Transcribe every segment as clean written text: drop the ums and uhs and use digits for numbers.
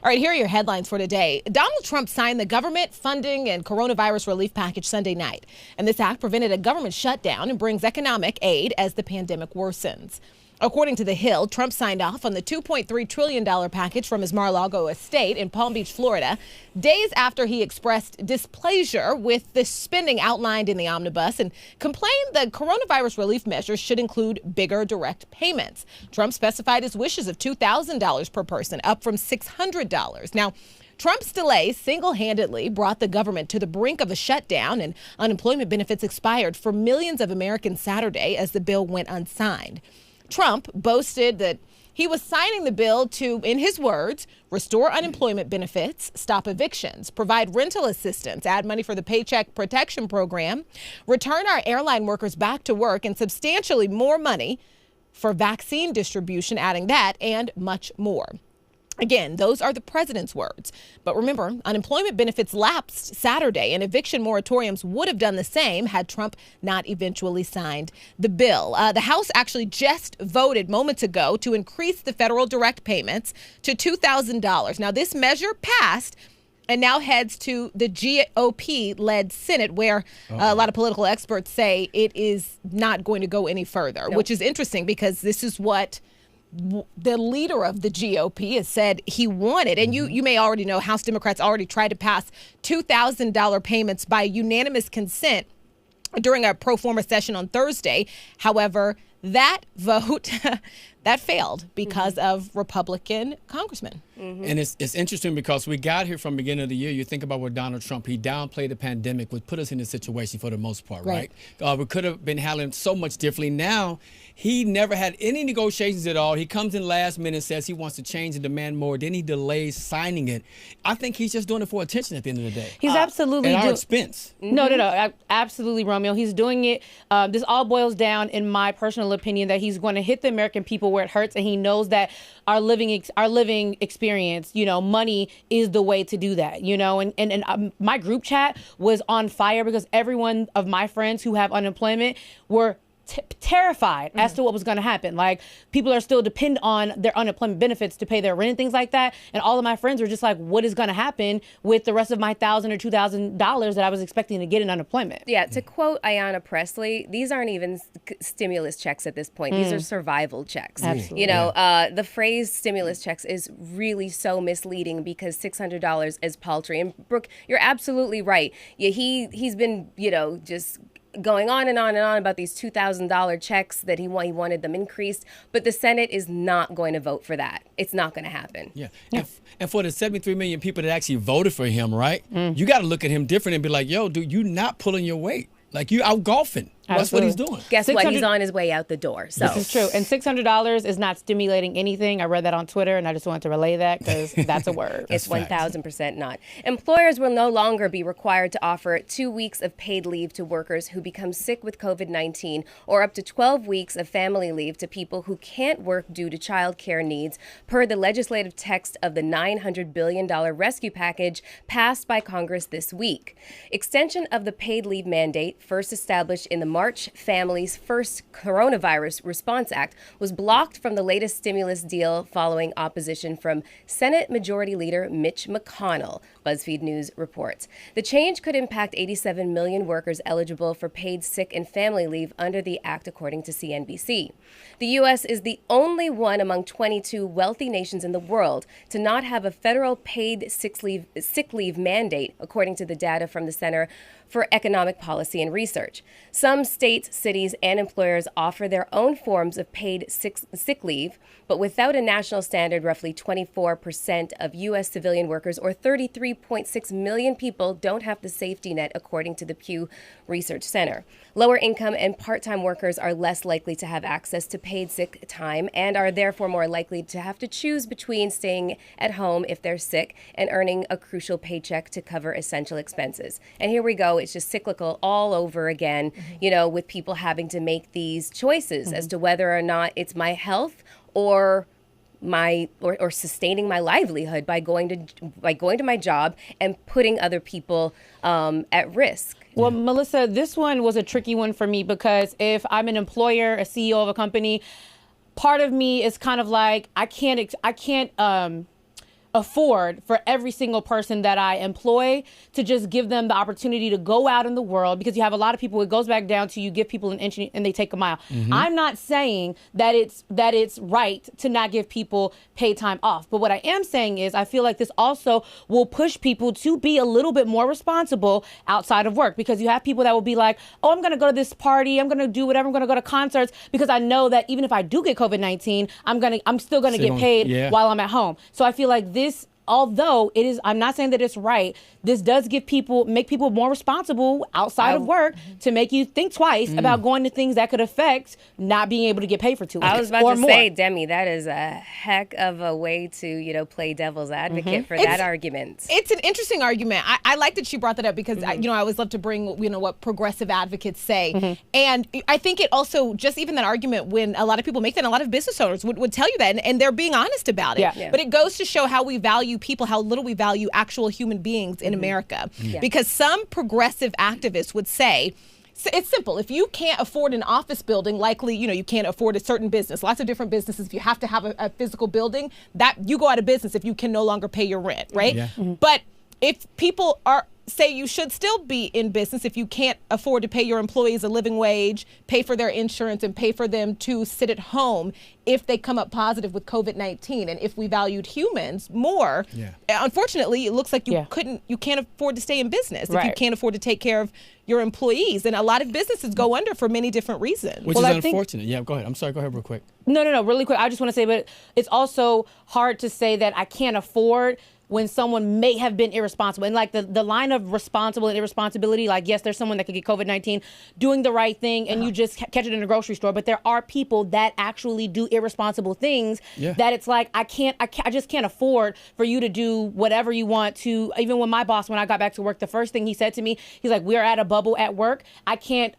All right, here are your headlines for today. Donald Trump signed the government funding and coronavirus relief package Sunday night. And this act prevented a government shutdown and brings economic aid as the pandemic worsens. According to The Hill, Trump signed off on the $2.3 trillion package from his Mar-a-Lago estate in Palm Beach, Florida, days after he expressed displeasure with the spending outlined in the omnibus and complained the coronavirus relief measures should include bigger direct payments. Trump specified his wishes of $2,000 per person, up from $600. Now, Trump's delay single-handedly brought the government to the brink of a shutdown, and unemployment benefits expired for millions of Americans Saturday as the bill went unsigned. Trump boasted that he was signing the bill to, in his words, restore unemployment benefits, stop evictions, provide rental assistance, add money for the Paycheck Protection Program, return our airline workers back to work, and substantially more money for vaccine distribution, adding that, and much more. Again, those are the president's words. But remember, unemployment benefits lapsed Saturday, and eviction moratoriums would have done the same had Trump not eventually signed the bill. The House actually just voted moments ago to increase the federal direct payments to $2,000. Now, this measure passed and now heads to the GOP-led Senate, where a lot of political experts say it is not going to go any further, which is interesting because this is what the leader of the GOP has said he wanted. And you may already know House Democrats already tried to pass $2,000 payments by unanimous consent during a pro forma session on Thursday. However, that vote that failed because of Republican congressmen. And it's interesting because we got here from the beginning of the year. You think about what Donald Trump, he downplayed the pandemic, which put us in this situation for the most part, right? We could have been handling so much differently. Now, he never had any negotiations at all. He comes in last minute, says he wants to change and demand more. Then he delays signing it. I think he's just doing it for attention at the end of the day. He's absolutely at our expense. No, absolutely, Romeo. He's doing it. This all boils down, in my personal opinion, that he's going to hit the American people where it hurts, and he knows that our living experience, money is the way to do that, and my group chat was on fire because every one of my friends who have unemployment were terrified as to what was going to happen. Like, people are still depend on their unemployment benefits to pay their rent and things like that. And all of my friends were just like, what is going to happen with the rest of my $1,000 or $2,000 that I was expecting to get in unemployment? Yeah, to quote Ayanna Pressley, these aren't even stimulus checks at this point. These are survival checks. Absolutely. The phrase stimulus checks is really so misleading because $600 is paltry. And Brooke, you're absolutely right. Yeah, he's been, just going on and on and on about these $2,000 checks that he wanted them increased, but the Senate is not going to vote for that. It's not going to happen. Yeah. And for the 73 million people that actually voted for him, right? You got to look at him different and be like, yo, dude, you not pulling your weight. Like, you out golfing. That's what he's doing. Guess what? He's on his way out the door. So this is true. And $600 is not stimulating anything. I read that on Twitter, and I just wanted to relay that because that's a word. It's 1,000% not. Employers will no longer be required to offer 2 weeks of paid leave to workers who become sick with COVID-19 or up to 12 weeks of family leave to people who can't work due to child care needs, per the legislative text of the $900 billion rescue package passed by Congress this week. Extension of the paid leave mandate, first established in the March Families First Coronavirus Response Act, was blocked from the latest stimulus deal following opposition from Senate Majority Leader Mitch McConnell, BuzzFeed News reports. The change could impact 87 million workers eligible for paid sick and family leave under the act, according to CNBC. The U.S. is the only one among 22 wealthy nations in the world to not have a federal paid sick leave mandate, according to the data from the Center for Economic Policy and Research. Some states, cities, and employers offer their own forms of paid sick leave, but without a national standard, roughly 24% of U.S. civilian workers, or 33.6 million people, don't have the safety net, according to the Pew Research Center. Lower income and part-time workers are less likely to have access to paid sick time and are therefore more likely to have to choose between staying at home if they're sick and earning a crucial paycheck to cover essential expenses. And here we go. It's just cyclical all over again, with people having to make these choices as to whether or not it's my health or sustaining my livelihood by going to my job and putting other people at risk. Well, Melissa, this one was a tricky one for me because if I'm an employer, a CEO of a company, part of me is kind of like, I can't afford for every single person that I employ to just give them the opportunity to go out in the world, because you have a lot of people, it goes back down to you give people an inch and they take a mile. I'm not saying that it's right to not give people paid time off. But what I am saying is I feel like this also will push people to be a little bit more responsible outside of work, because you have people that will be like, oh, I'm going to go to this party, I'm going to do whatever, I'm going to go to concerts, because I know that even if I do get COVID-19, I'm still going to get paid while I'm at home. So I feel like this, although it is, I'm not saying that it's right, this does make people more responsible outside of work to make you think twice about going to things that could affect not being able to get paid for 2 weeks. I was about to say, Demi, that is a heck of a way to, play devil's advocate for that argument. It's an interesting argument. I like that you brought that up, because I always love to bring, what progressive advocates say. And I think it also, just even that argument, when a lot of people make that, and a lot of business owners would tell you that, and they're being honest about it. Yeah. But it goes to show how we value people, how little we value actual human beings in America. Because some progressive activists would say, so it's simple. If you can't afford an office building, likely, you can't afford a certain business. Lots of different businesses, if you have to have a physical building, that you go out of business if you can no longer pay your rent, right? But if people say you should still be in business if you can't afford to pay your employees a living wage, pay for their insurance, and pay for them to sit at home if they come up positive with COVID-19. And if we valued humans more, unfortunately, it looks like you can't afford to stay in business if you can't afford to take care of your employees. And a lot of businesses go under for many different reasons. Which is unfortunate. Go ahead. I'm sorry. Go ahead real quick. No, really quick. I just want to say, but it's also hard to say that I can't afford when someone may have been irresponsible. And like the line of responsible and irresponsibility, like, yes, there's someone that could get COVID-19 doing the right thing and you just catch it in a grocery store. But there are people that actually do irresponsible things that it's like, I just can't afford for you to do whatever you want to. Even when my boss, when I got back to work, the first thing he said to me, he's like, we're at a bubble at work. I can't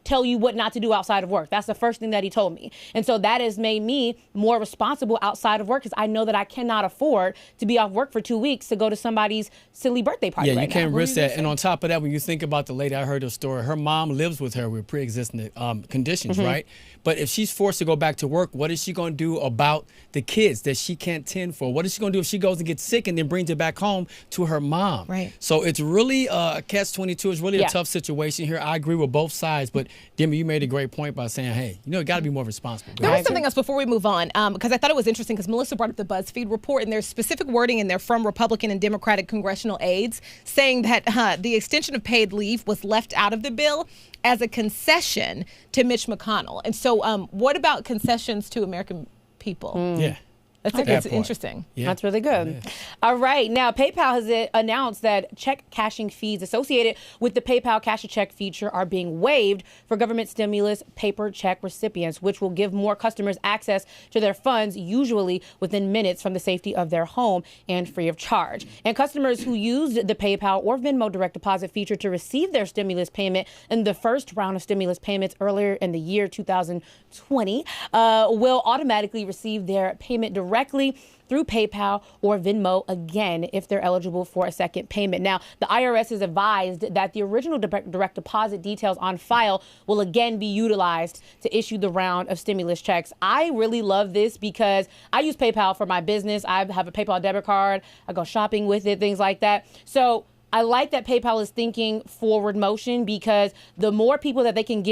tell you what not to do outside of work. That's the first thing that he told me. And so that has made me more responsible outside of work, because I know that I cannot afford to be off work for 2 weeks to go to somebody's silly birthday party. You can't risk that. And on top of that, when you think about the lady, I heard her story, her mom lives with her with pre-existing conditions, right? But if she's forced to go back to work, what is she going to do about the kids that she can't tend for? What is she going to do if she goes and gets sick and then brings it back home to her mom? Right. So it's really a catch-22. It's really a tough situation here. I agree with both sides, but Demi, you made a great point by saying, hey, you got to be more responsible. There was something else before we move on, because I thought it was interesting, because Melissa brought up the BuzzFeed report, and there's specific wording in there from Republican and Democratic congressional aides saying that the extension of paid leave was left out of the bill as a concession to Mitch McConnell. And so what about concessions to American people? That's interesting. That's really good. All right. Now, PayPal has announced that check cashing fees associated with the PayPal Cash a Check feature are being waived for government stimulus paper check recipients, which will give more customers access to their funds, usually within minutes from the safety of their home and free of charge. And customers who used the PayPal or Venmo direct deposit feature to receive their stimulus payment in the first round of stimulus payments earlier in the year 2020 will automatically receive their payment directly through PayPal or Venmo again if they're eligible for a second payment. Now, the IRS has advised that the original direct deposit details on file will again be utilized to issue the round of stimulus checks. I really love this because I use PayPal for my business. I have a PayPal debit card. I go shopping with it, things like that. So I like that PayPal is thinking forward motion, because the more people that they can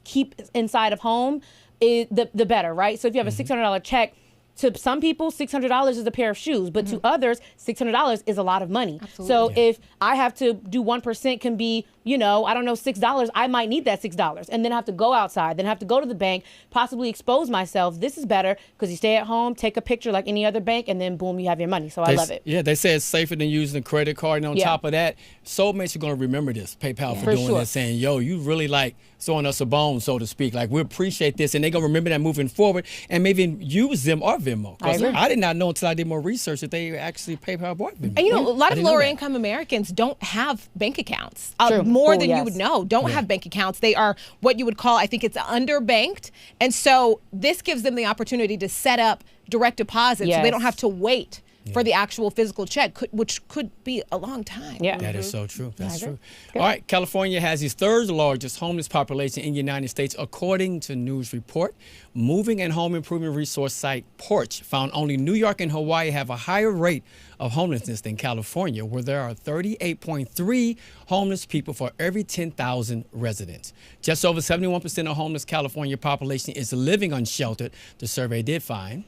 keep inside of home, the better, right? So if you have a $600 check, to some people, $600 is a pair of shoes, but to others, $600 is a lot of money. Absolutely. So if I have to do 1% can be, $6, I might need that $6 and then have to go outside, then have to go to the bank, possibly expose myself. This is better because you stay at home, take a picture like any other bank, and then boom, you have your money. So I love it. Yeah, they say it's safer than using a credit card. And on top of that, soulmates are going to remember this, PayPal for doing this, saying, yo, you really like throwing us a bone, so to speak. Like, we appreciate this. And they're going to remember that moving forward and maybe use them or Venmo. Because I did not know until I did more research that they actually PayPal bought Venmo. And a lot of lower income Americans don't have bank accounts. More than you would know, don't have bank accounts. They are what you would call, I think it's underbanked. And so this gives them the opportunity to set up direct deposit so they don't have to wait for the actual physical check, which could be a long time. Yeah. That is so true. That's I true. agree. All right, California has the third largest homeless population in the United States, according to news report. Moving and home improvement resource site Porch found only New York and Hawaii have a higher rate of homelessness than California, where there are 38.3 homeless people for every 10,000 residents. Just over 71% of homeless California population is living unsheltered, the survey did find.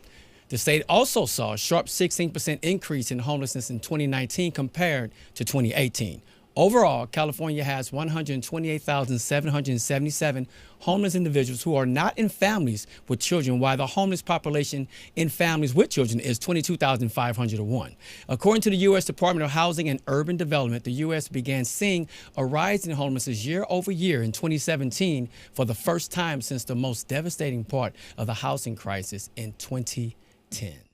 The state also saw a sharp 16% increase in homelessness in 2019 compared to 2018. Overall, California has 128,777 homeless individuals who are not in families with children, while the homeless population in families with children is 22,501. According to the U.S. Department of Housing and Urban Development, the U.S. began seeing a rise in homelessness year over year in 2017 for the first time since the most devastating part of the housing crisis in 2010.